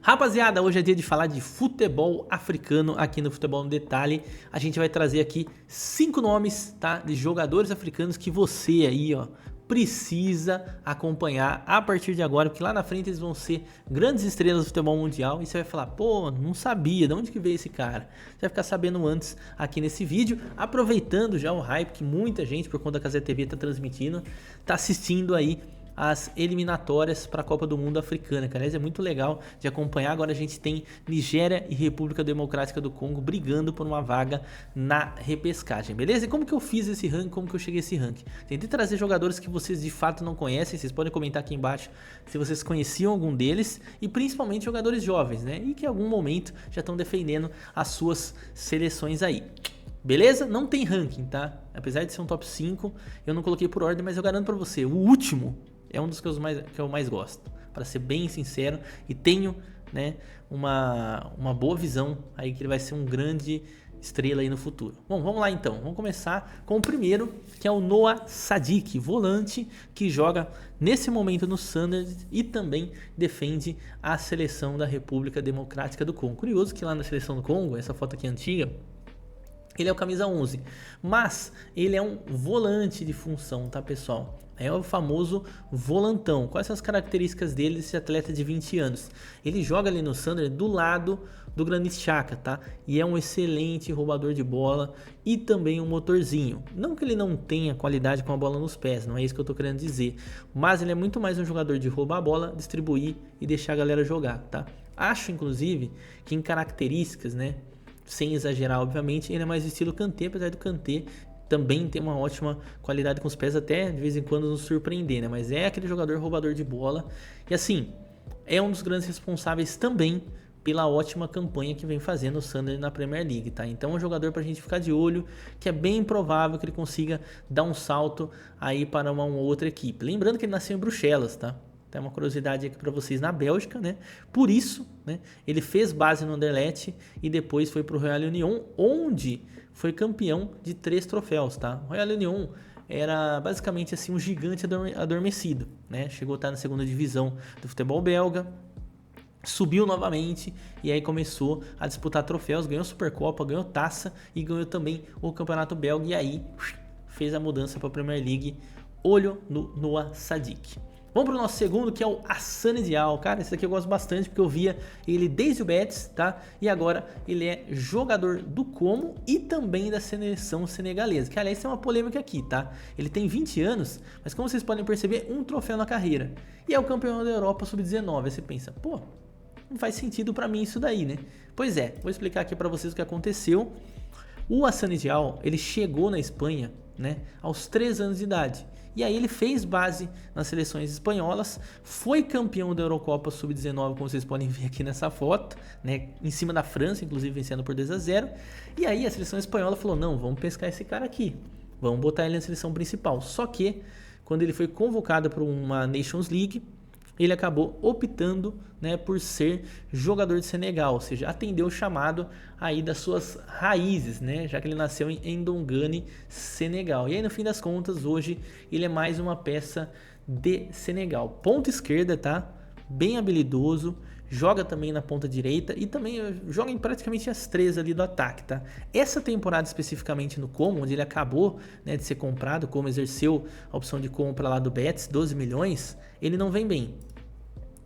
Rapaziada, hoje é dia de falar de futebol africano aqui no Futebol no Detalhe. A gente vai trazer aqui 5 nomes, tá, de jogadores africanos que você aí, ó, precisa acompanhar a partir de agora, porque lá na frente eles vão ser grandes estrelas do futebol mundial e você vai falar, pô, não sabia, de onde que veio esse cara? Você vai ficar sabendo antes aqui nesse vídeo, aproveitando já o hype que muita gente, por conta da Cazé TV, tá transmitindo, tá assistindo aí as eliminatórias para a Copa do Mundo Africana, que aliás é muito legal de acompanhar. Agora a gente tem Nigéria e República Democrática do Congo brigando por uma vaga na repescagem, beleza? E como que eu fiz esse ranking, como que eu cheguei a esse ranking? Tentei trazer jogadores que vocês de fato não conhecem, vocês podem comentar aqui embaixo se vocês conheciam algum deles, e principalmente jogadores jovens, né? E que em algum momento já estão defendendo as suas seleções aí. Beleza? Não tem ranking, tá? Apesar de ser um top 5, eu não coloquei por ordem, mas eu garanto pra você, o último é um dos que eu mais gosto, para ser bem sincero, e tenho, né, uma boa visão aí que ele vai ser um grande estrela aí no futuro. Bom, vamos lá então, vamos começar com o primeiro, que é o Noah Sadik, volante que joga nesse momento no Sunderland e também defende a seleção da República Democrática do Congo. Curioso que lá na seleção do Congo, essa foto aqui antiga, ele é o camisa 11, mas ele é um volante de função, tá, pessoal? É o famoso volantão. Quais são as características dele, desse atleta de 20 anos? Ele joga ali no Sunderland do lado do Granit Xhaka, tá? E é um excelente roubador de bola e também um motorzinho. Não que ele não tenha qualidade com a bola nos pés, não é isso que eu tô querendo dizer. Mas ele é muito mais um jogador de roubar a bola, distribuir e deixar a galera jogar, tá? Acho, inclusive, que em características, né, sem exagerar, obviamente, ele é mais estilo Kanté, apesar do Kanté também tem uma ótima qualidade com os pés, até de vez em quando nos surpreender, né? Mas é aquele jogador roubador de bola. E assim, é um dos grandes responsáveis também pela ótima campanha que vem fazendo o Sunderland na Premier League, tá? Então é um jogador pra gente ficar de olho, que é bem provável que ele consiga dar um salto aí para uma outra equipe. Lembrando que ele nasceu em Bruxelas, tá? Tem uma curiosidade aqui para vocês, na Bélgica, né? Por isso, né, ele fez base no Anderlecht e depois foi para o Royal Union, onde foi campeão de 3 troféus, tá? O Royal Union era basicamente assim um gigante adormecido, né? Chegou a estar na segunda divisão do futebol belga, subiu novamente e aí começou a disputar troféus, ganhou Supercopa, ganhou Taça e ganhou também o Campeonato Belga, e aí fez a mudança para a Premier League. Olho no Noah Sadik. Vamos para o nosso segundo, que é o Assane Diao. Cara, esse aqui eu gosto bastante porque eu via ele desde o Betis, tá? E agora ele é jogador do Como e também da seleção senegalesa. Que aliás tem uma polêmica aqui, tá? Ele tem 20 anos, mas como vocês podem perceber, um troféu na carreira. E é o campeão da Europa Sub-19. Aí você pensa, pô, não faz sentido para mim isso daí, né? Pois é, vou explicar aqui para vocês o que aconteceu. O Assane Diao, ele chegou na Espanha, né, aos 3 anos de idade. E aí ele fez base nas seleções espanholas, foi campeão da Eurocopa Sub-19, como vocês podem ver aqui nessa foto, né, em cima da França, inclusive vencendo por 2-0. E aí a seleção espanhola falou, não, vamos pescar esse cara aqui, vamos botar ele na seleção principal. Só que, quando ele foi convocado para uma Nations League, ele acabou optando, né, por ser jogador de Senegal, ou seja, atendeu o chamado aí das suas raízes, né, já que ele nasceu em Ndongane, Senegal. E aí no fim das contas, hoje ele é mais uma peça de Senegal. Ponta esquerda, tá? Bem habilidoso, joga também na ponta direita e também joga em praticamente as 3 ali do ataque, tá? Essa temporada especificamente no Como, onde ele acabou, né, de ser comprado, como exerceu a opção de compra lá do Betis, 12 milhões, ele não vem bem.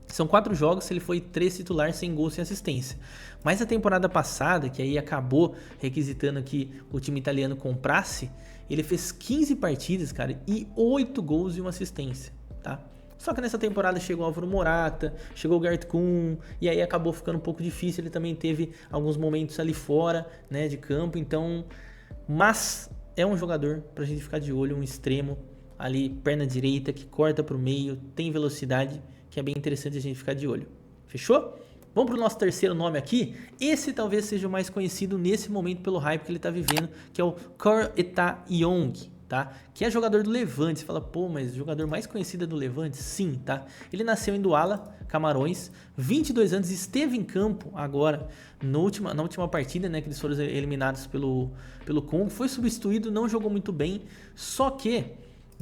São 4 jogos, ele foi 3 titular, sem gol, sem assistência. Mas a temporada passada, que aí acabou requisitando que o time italiano comprasse, ele fez 15 partidas, cara, e 8 gols e uma assistência, tá? Só que nessa temporada chegou o Álvaro Morata, chegou o Gert Kuhn, e aí acabou ficando um pouco difícil. Ele também teve alguns momentos ali fora, né, de campo, então... Mas é um jogador pra gente ficar de olho, um extremo ali, perna direita, que corta pro meio, tem velocidade, que é bem interessante a gente ficar de olho. Fechou? Vamos para o nosso terceiro nome aqui. Esse talvez seja o mais conhecido nesse momento pelo hype que ele está vivendo, que é o Kor Etayong, tá? Que é jogador do Levante. Você fala, pô, mas o jogador mais conhecido é do Levante? Sim, tá? Ele nasceu em Douala, Camarões, 22 anos, esteve em campo agora na última partida, né, que eles foram eliminados pelo Congo. Foi substituído, não jogou muito bem, só que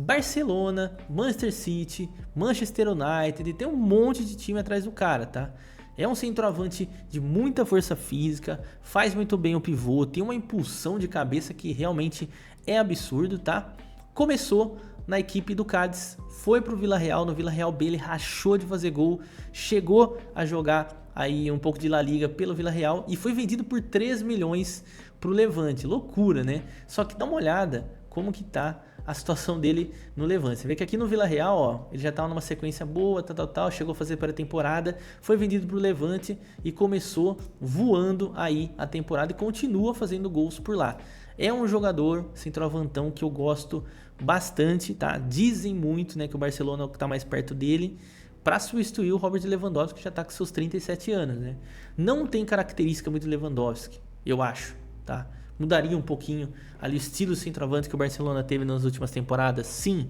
Barcelona, Manchester City, Manchester United, tem um monte de time atrás do cara, tá? É um centroavante de muita força física, faz muito bem o pivô, tem uma impulsão de cabeça que realmente é absurdo, tá? Começou na equipe do Cádiz, foi pro Villarreal, no Villarreal B ele rachou de fazer gol, chegou a jogar aí um pouco de La Liga pelo Villarreal e foi vendido por 3 milhões pro Levante. Loucura, né? Só que dá uma olhada como que tá a situação dele no Levante. Você vê que aqui no Villarreal, ó, ele já tá numa sequência boa, tal, chegou a fazer pré-temporada, foi vendido pro Levante e começou voando aí a temporada e continua fazendo gols por lá. É um jogador centroavantão que eu gosto bastante, tá? Dizem muito, né, que o Barcelona tá mais perto dele para substituir o Robert Lewandowski, que já tá com seus 37 anos, né? Não tem característica muito de Lewandowski, eu acho, tá? Mudaria um pouquinho ali o estilo centroavante que o Barcelona teve nas últimas temporadas, sim,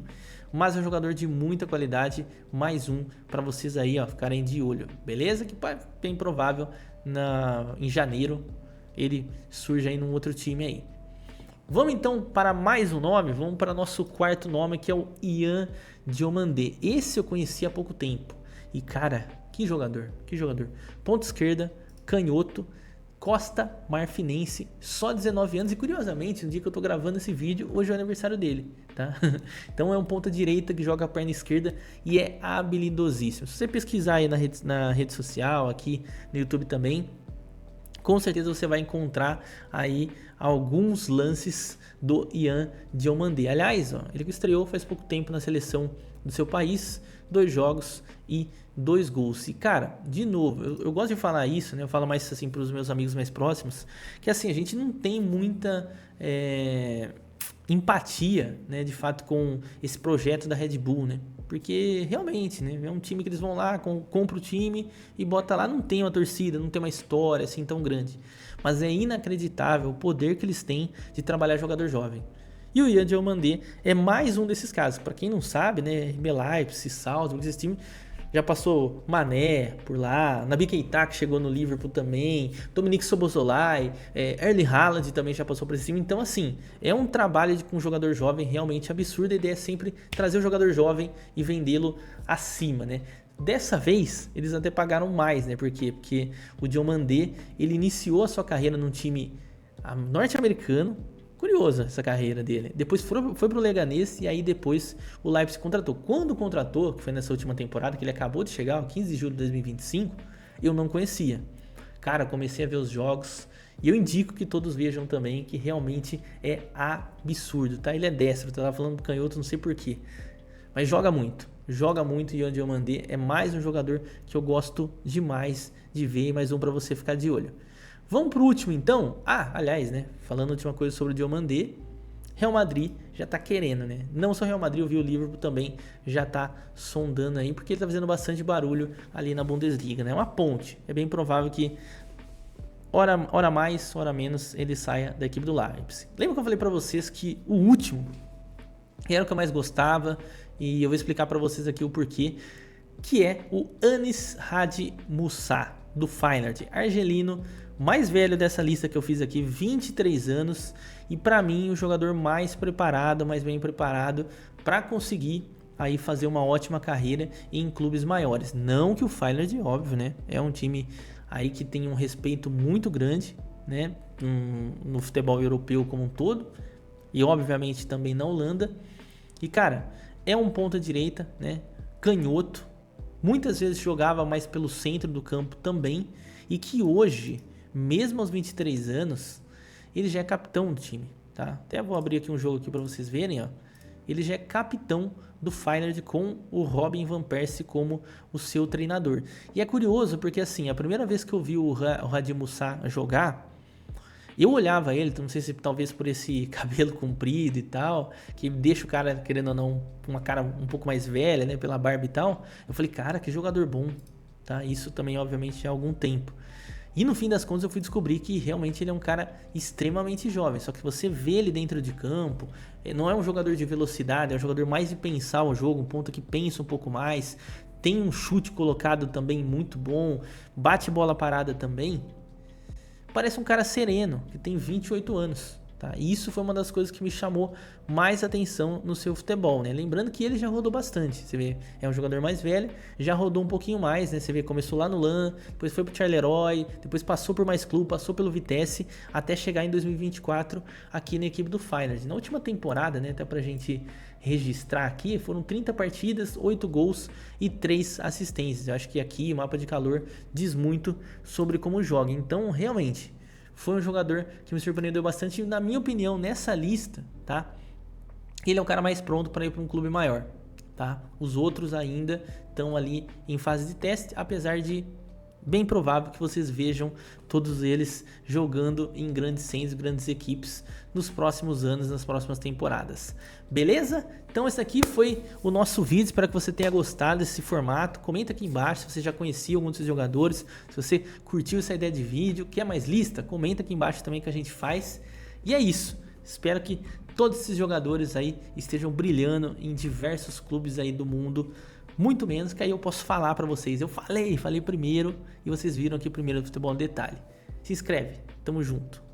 mas é um jogador de muita qualidade, mais um para vocês aí, ó, ficarem de olho, beleza? Que é bem provável em janeiro ele surja aí num outro time aí. Vamos então para mais um nome, vamos para nosso quarto nome, que é o Ian Diomandé. Esse eu conheci há pouco tempo e cara, que jogador, que jogador. Ponta esquerda, canhoto, Costa Marfinense, só 19 anos e curiosamente, no dia que eu tô gravando esse vídeo, hoje é o aniversário dele, tá? Então é um ponta direita que joga a perna esquerda e é habilidosíssimo. Se você pesquisar aí na rede social, aqui no YouTube também, com certeza você vai encontrar aí alguns lances do Ian Diomandé. Aliás, ó, ele estreou faz pouco tempo na seleção do seu país, 2 jogos e 2 gols. E cara, de novo, eu gosto de falar isso, né? Eu falo mais assim para os meus amigos mais próximos, que assim, a gente não tem muita empatia, né, de fato com esse projeto da Red Bull, né? Porque realmente, né, é um time que eles vão lá, compra o time e bota lá, não tem uma torcida, não tem uma história assim tão grande. Mas é inacreditável o poder que eles têm de trabalhar jogador jovem. E o Ian Diomandé é mais um desses casos. Para quem não sabe, né, RB Leipzig, Salzburg, esses times já passou Mané por lá, Naby Keita que chegou no Liverpool também, Dominique Szoboszlai, Erling Haaland também já passou por esse time. Então assim, é um trabalho com um jogador jovem realmente absurdo. A ideia é sempre trazer o jogador jovem e vendê-lo acima, né? Dessa vez, eles até pagaram mais, né? Por quê? Porque o Diomandé, ele iniciou a sua carreira num time norte-americano. Curiosa essa carreira dele. Depois foi pro Leganés e aí depois o Leipzig contratou. Quando contratou, que foi nessa última temporada, que ele acabou de chegar, 15 de julho de 2025, eu não conhecia. Cara, comecei a ver os jogos e eu indico que todos vejam também, que realmente é absurdo, tá? Ele é destro, eu tava falando canhoto, não sei porquê. Mas joga muito e o Ian Diomandé é mais um jogador que eu gosto demais de ver e mais um para você ficar de olho. Vamos pro último então? Aliás, né? Falando a última coisa sobre o Diomandé, Real Madrid já tá querendo, né? Não só Real Madrid, eu vi o Liverpool também já tá sondando aí, porque ele tá fazendo bastante barulho ali na Bundesliga, né? É uma ponte. É bem provável que hora mais, hora menos, ele saia da equipe do Leipzig. Lembra que eu falei pra vocês que o último era o que eu mais gostava e eu vou explicar pra vocês aqui o porquê, que é o Anis Hadji Moussa, do Feyenoord, argelino, mais velho dessa lista que eu fiz aqui, 23 anos, e para mim o jogador mais preparado, mais bem preparado para conseguir aí fazer uma ótima carreira em clubes maiores. Não que o Feyenoord, óbvio, né, é um time aí que tem um respeito muito grande, né, no futebol europeu como um todo, e obviamente também na Holanda. E cara, é um ponta direita, né, canhoto, muitas vezes jogava mais pelo centro do campo também, e que hoje, mesmo aos 23 anos, ele já é capitão do time, tá? Até vou abrir aqui um jogo aqui para vocês verem, ó. Ele já é capitão do Feyenoord com o Robin van Persie como o seu treinador. E é curioso porque assim, a primeira vez que eu vi o Hadji Moussa jogar, eu olhava ele, não sei se talvez por esse cabelo comprido e tal, que deixa o cara, querendo ou não, uma cara um pouco mais velha, né, pela barba e tal. Eu falei, cara, que jogador bom, tá? Isso também, obviamente, há algum tempo. E no fim das contas eu fui descobrir que realmente ele é um cara extremamente jovem. Só que você vê ele dentro de campo, não é um jogador de velocidade, é um jogador mais de pensar o jogo, um ponto que pensa um pouco mais, tem um chute colocado também muito bom, bate bola parada também. Parece um cara sereno, que tem 28 anos. Tá? E isso foi uma das coisas que me chamou mais atenção no seu futebol, né? Lembrando que ele já rodou bastante, você vê, é um jogador mais velho, já rodou um pouquinho mais, né? Você vê, começou lá no LAN, depois foi pro Charleroi, depois passou por mais clube, passou pelo Vitesse, até chegar em 2024 aqui na equipe do Feyenoord. Na última temporada, né, até pra gente registrar aqui, foram 30 partidas, 8 gols e 3 assistências. Eu acho que aqui o mapa de calor diz muito sobre como joga. Então, realmente, foi um jogador que me surpreendeu bastante. E, na minha opinião, nessa lista, tá? Ele é o cara mais pronto para ir para um clube maior, tá? Os outros ainda estão ali em fase de teste, apesar de bem provável que vocês vejam todos eles jogando em grandes centros, grandes equipes nos próximos anos, nas próximas temporadas. Beleza? Então esse aqui foi o nosso vídeo, espero que você tenha gostado desse formato. Comenta aqui embaixo se você já conhecia algum desses jogadores, se você curtiu essa ideia de vídeo, quer mais lista? Comenta aqui embaixo também que a gente faz. E é isso, espero que todos esses jogadores aí estejam brilhando em diversos clubes aí do mundo, muito menos, que aí eu posso falar para vocês. Eu falei primeiro e vocês viram aqui primeiro do Futebol no Detalhe. Se inscreve, tamo junto.